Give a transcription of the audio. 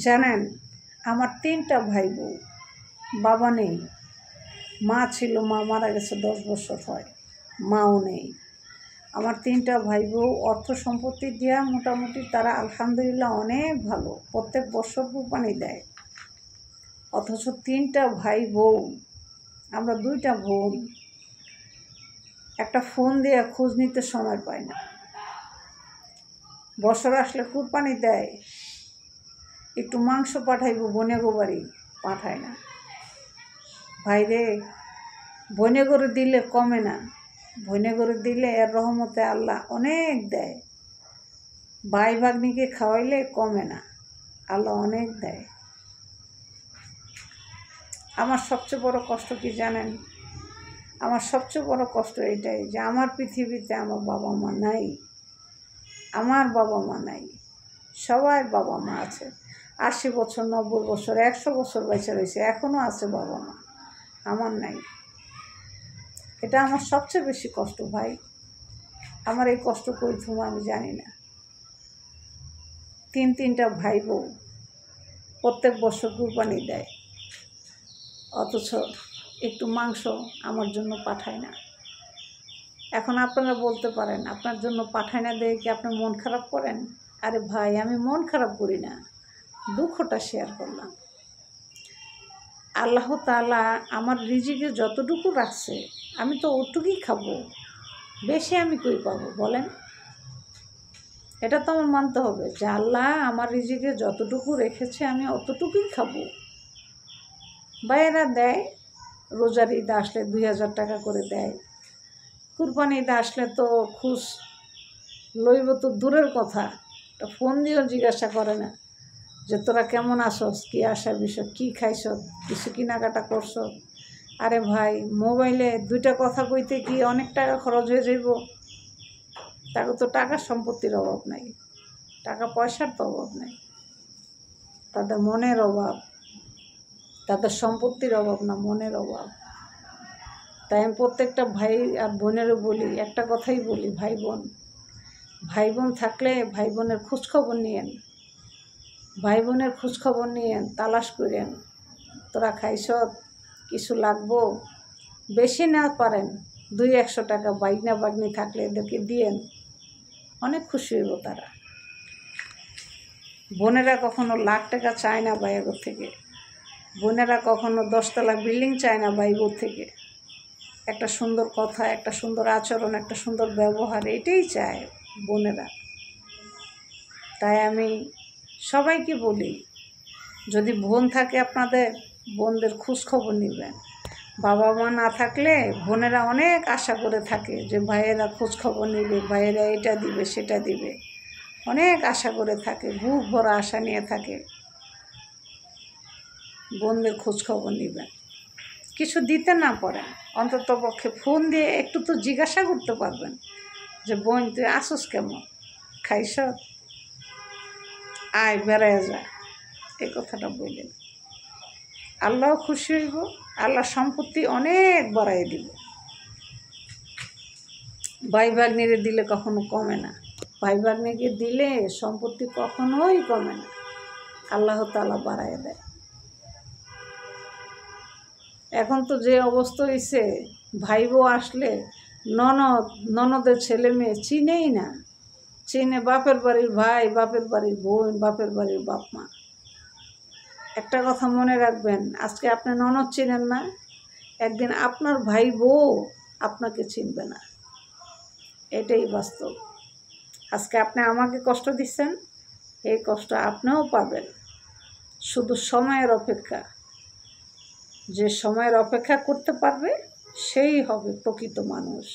জানেন, আমার 3টা ভাই বউ, বাবা নেই। মা ছিল, মা মারা গেছে 10 বছর হয়, মাও নেই। আমার 3টা ভাই বউ অর্থ সম্পত্তি দেওয়া মোটামুটি তারা আলহামদুলিল্লাহ অনেক ভালো, প্রত্যেক বছর কোরবানি দেয়। অথচ 3টা ভাই বউ, আমরা 2টা বোন, একটা ফোন দিয়ে খোঁজ নিতে সময় পাই না। বছর আসলে কোরবানি দেয়, একটু মাংস পাঠাইব বোনেগো বাড়ি, পাঠায় না। ভাইরে, বনে করে দিলে কমে না, বনে করে দিলে এর রহমতে আল্লাহ অনেক দেয়। ভাই ভাগ্নিকে খাওয়াইলে কমে না, আল্লাহ অনেক দেয়। আমার সবচেয়ে বড় কষ্ট কি জানেন? আমার সবচেয়ে বড় কষ্ট এটাই যে আমার পৃথিবীতে আমার বাবা মা নাই। আমার বাবা মা নাই, সবার বাবা মা আছে। 80 বছর, 90 বছর, 100 বছর বেঁচে রয়েছে, এখনও আছে বাবা মা, আমার নাই। এটা আমার সবচেয়ে বেশি কষ্ট ভাই। আমার এই কষ্ট কই তুমি আমি জানি না। 3টা ভাই বউ প্রত্যেক বছর কুরবানি দেয়, অথচ একটু মাংস আমার জন্য পাঠায় না। এখন আপনারা বলতে পারেন, আপনার জন্য পাঠায় না দেখে কি আপনি মন খারাপ করেন? আরে ভাই, আমি মন খারাপ করি না, দুঃখটা শেয়ার করলাম। আল্লাহ তাআলা আমার রিজিকে যতটুকু রাখছে আমি তো ওটুকুই খাবো, বেশি আমি কই পাবো বলেন? এটা তো আমার মানতে হবে যে আল্লাহ আমার রিজিকে যতটুকু রেখেছে আমি অতটুকুই খাবো। ভাইয়েরা দেয়, রোজার ঈদ আসলে 2000 টাকা করে দেয়। কুরবানি ঈদ আসলে তো খুশ লইব তো দূরের কথা, ফোন দিয়েও জিজ্ঞাসা করে না যে তোরা কেমন আসস, কী আসার বিষয়, কী খাইছ, কিছু কেনাকাটা করছ। আরে ভাই, মোবাইলে 2টা কথা কইতে কি অনেক টাকা খরচ হয়ে যাইব? তাকে তো টাকার সম্পত্তির অভাব নাই, টাকা পয়সার তো অভাব নাই, তাদের মনের অভাব, তাদের সম্পত্তির অভাব না, মনের অভাব। তাই আমি প্রত্যেকটা ভাই আর বোনেরও বলি, একটা কথাই বলি, ভাই বোন থাকলে ভাই বোনের খোঁজখবর নিয়েন, ভাই বোনের খোঁজখবর নিয়েন, তালাশ করেন, তোরা খাইছ, কিছু লাগবো, বেশি না পারেন 200-100 টাকা বাইগনা বাগনি থাকলে এদেরকে দিয়েন, অনেক খুশি হইব তারা। বোনেরা কখনো লাখ টাকা চায় না ভাইয়ের থেকে, বোনেরা কখনো 10 তলা বিল্ডিং চায় না ভাইবোর থেকে। একটা সুন্দর কথা, একটা সুন্দর আচরণ, একটা সুন্দর ব্যবহার, এটাই চায় বোনেরা। তাই আমি সবাইকে বলি, যদি বোন থাকে আপনাদের, বোনদের খোঁজখবর নেবেন। বাবা মা না থাকলে বোনেরা অনেক আশা করে থাকে যে ভাইয়েরা খোঁজখবর নেবে, ভাইয়েরা এটা দিবে সেটা দিবে, অনেক আশা করে থাকে, বুক ভরা আশা নিয়ে থাকে। বোনদের খোঁজখবর নেবেন, কিছু দিতে না পারেন অন্তত পক্ষে ফোন দিয়ে একটু তো জিজ্ঞাসা করতে পারবেন যে বোন তুই আসুস কেমন, খাইস, আয় বেড়ায় যা, এই কথাটা বললেন। আল্লাহ খুশি হইব, আল্লাহ সম্পত্তি অনেক বাড়াই দিব। ভাই ভাগ্নিরে দিলে কখনো কমে না, ভাই ভাগ্নিকে দিলে সম্পত্তি কখনোই কমে না, আল্লাহ তাআলা বাড়াই দেয়। এখন তো যে অবস্থা হয়েছে, ভাই বউ আসলে ননদের ছেলে মেয়ে চিনেই না, চিনে বাপের বাড়ির ভাই, বাপের বাড়ির বোন, বাপের বাড়ির বাপ মা। একটা কথা মনে রাখবেন, আজকে আপনি ননদ চিনেন না, একদিন আপনার ভাই বউ আপনাকে চিনবে না, এটাই বাস্তব। আজকে আপনি আমাকে কষ্ট দিচ্ছেন, এই কষ্ট আপনিও পাবেন, শুধু সময়ের অপেক্ষা। যে সময়ের অপেক্ষা করতে পারবে সেই হবে প্রকৃত মানুষ।